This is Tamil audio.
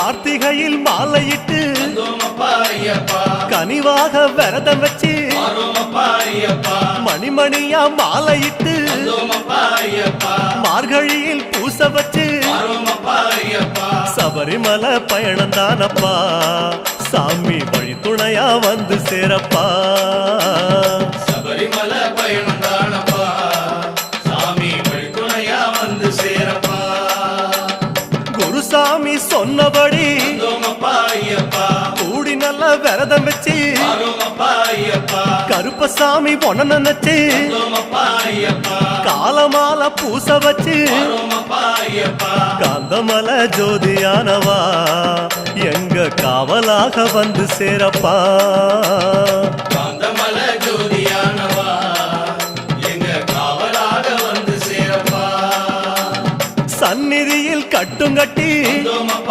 கார்த்திகையில் மாலையிட்டு கனிவாக விரதம் வச்சு மணிமணியா மாலையிட்டு மார்கழியில் பூச வச்சு சபரிமலை பயணம் தானப்பா சாமி வழி துணையா வந்து சேரப்பா சபரிமலை பயணம் தானப்பா சாமி வழி துணையா வந்து சேரப்பா குருசாமி சொன்னபடி கூடி நல்ல விரதம் வச்சு கருப்பசாமி பொண்ண நினைச்சு காலமால பூச வச்சு காந்தமல ஜோதியானவா எங்க காவலாக வந்து சேரப்பா காந்தமல ஜோதியானவா எங்க காவலாக வந்து சேரப்பா சந்நிதியில் கட்டுங்கட்டி